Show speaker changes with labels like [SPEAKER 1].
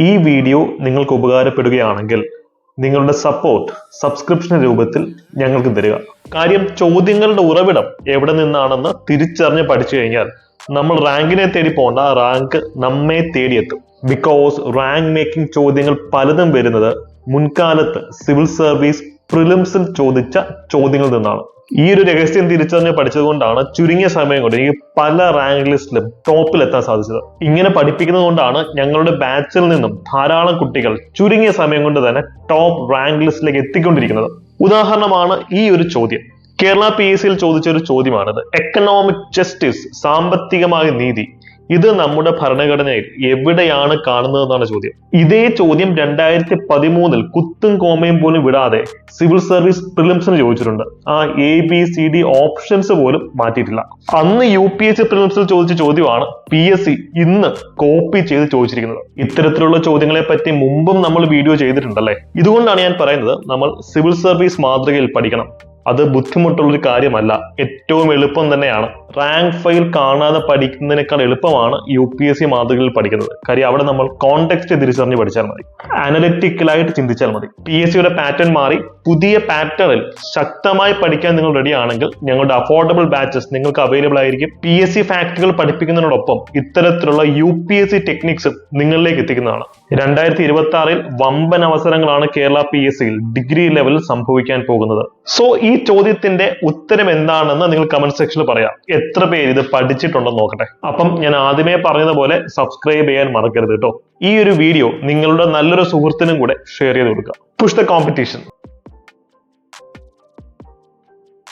[SPEAKER 1] ഈ വീഡിയോ നിങ്ങൾക്ക് ഉപകാരപ്പെടുകയാണെങ്കിൽ നിങ്ങളുടെ സപ്പോർട്ട് സബ്സ്ക്രിപ്ഷൻ രൂപത്തിൽ ഞങ്ങൾക്ക് തരിക. കാര്യം ചോദ്യങ്ങളുടെ ഉറവിടം എവിടെ നിന്നാണെന്ന് തിരിച്ചറിഞ്ഞ് പഠിച്ചു കഴിഞ്ഞാൽ നമ്മൾ റാങ്കിനെ തേടി പോണ്ട, റാങ്ക് നമ്മെ തേടിയെത്തും. ബിക്കോസ് റാങ്ക് മേക്കിംഗ് ചോദ്യങ്ങൾ പലതും വരുന്നത് മുൻകാലത്ത് സിവിൽ സർവീസ് പ്രിലിംസിൽ ചോദിച്ച ചോദ്യങ്ങളിൽ നിന്നാണ്. ഈ ഒരു രഹസ്യം തിരിച്ചറിഞ്ഞ് പഠിച്ചതുകൊണ്ടാണ് ചുരുങ്ങിയ സമയം കൊണ്ട് എനിക്ക് പല റാങ്ക് ലിസ്റ്റിലും ടോപ്പിൽ എത്താൻ സാധിച്ചത്. ഇങ്ങനെ പഠിപ്പിക്കുന്നത് കൊണ്ടാണ് ഞങ്ങളുടെ ബാച്ചിൽ നിന്നും ധാരാളം കുട്ടികൾ ചുരുങ്ങിയ സമയം കൊണ്ട് തന്നെ ടോപ്പ് റാങ്ക് ലിസ്റ്റിലേക്ക് എത്തിക്കൊണ്ടിരിക്കുന്നത്. ഉദാഹരണമാണ് ഈ ഒരു ചോദ്യം. കേരള PSCയിൽ ചോദിച്ച ഒരു ചോദ്യമാണിത്. എക്കണോമിക് ജസ്റ്റിസ്, സാമ്പത്തികമായ നീതി, ഇത് നമ്മുടെ ഭരണഘടനയിൽ എവിടെയാണ് കാണുന്നതെന്നാണ് ചോദ്യം. ഇതേ ചോദ്യം 2013 കുത്തും കോമയും പോലും വിടാതെ സിവിൽ സർവീസ് പ്രിലിംസിന് ചോദിച്ചിട്ടുണ്ട്. ആ ABCD ഓപ്ഷൻസ് പോലും മാറ്റിയിട്ടില്ല. അന്ന് UPSC പ്രിലിംസിൽ ചോദിച്ച ചോദ്യമാണ് PSC ഇന്ന് കോപ്പി ചെയ്ത് ചോദിച്ചിരിക്കുന്നത്. ഇത്തരത്തിലുള്ള ചോദ്യങ്ങളെ പറ്റി മുമ്പും നമ്മൾ വീഡിയോ ചെയ്തിട്ടുണ്ടല്ലേ. ഇതുകൊണ്ടാണ് ഞാൻ പറയുന്നത് നമ്മൾ സിവിൽ സർവീസ് മാതൃകയിൽ പഠിക്കണം. അത് ബുദ്ധിമുട്ടുള്ളൊരു കാര്യമല്ല, ഏറ്റവും എളുപ്പം തന്നെയാണ്. റാങ്ക് ഫയൽ കാണാതെ പഠിക്കുന്നതിനേക്കാൾ എളുപ്പമാണ് UPSC മാതൃകയിൽ പഠിക്കുന്നത്. കാര്യം അവിടെ നമ്മൾ കോണ്ടെക്സ്റ്റ് തിരിച്ചറിഞ്ഞ് പഠിച്ചാൽ മതി, അനലിറ്റിക്കലായിട്ട് ചിന്തിച്ചാൽ മതി. PSCയുടെ പാറ്റേൺ മാറി പുതിയ പാറ്റേണിൽ ശക്തമായി പഠിക്കാൻ നിങ്ങൾ റെഡി ആണെങ്കിൽ ഞങ്ങളുടെ അഫോർഡബിൾ ബാച്ചസ് നിങ്ങൾക്ക് അവൈലബിൾ ആയിരിക്കും. PSC ഫാക്ടുകൾ പഠിപ്പിക്കുന്നതിനോടൊപ്പം ഇത്തരത്തിലുള്ള UPSC ടെക്നിക്സും നിങ്ങളിലേക്ക് എത്തിക്കുന്നതാണ്. 2026 വമ്പൻ അവസരങ്ങളാണ് കേരള PSCയിൽ ഡിഗ്രി ലെവലിൽ സംഭവിക്കാൻ പോകുന്നത്. സോ ഈ ചോദ്യത്തിന്റെ ഉത്തരം എന്താണെന്ന് നിങ്ങൾ കമന്റ് സെക്ഷനിൽ പറയാം. എത്ര പേര് ഇത് പഠിച്ചിട്ടുണ്ടെന്ന് നോക്കട്ടെ. അപ്പം ഞാൻ ആദ്യമേ പറഞ്ഞതുപോലെ സബ്സ്ക്രൈബ് ചെയ്യാൻ മറക്കരുത് കേട്ടോ. ഈ ഒരു വീഡിയോ നിങ്ങളുടെ നല്ലൊരു സുഹൃത്തിനും കൂടെ ഷെയർ ചെയ്ത് കൊടുക്കുക. Push the competition.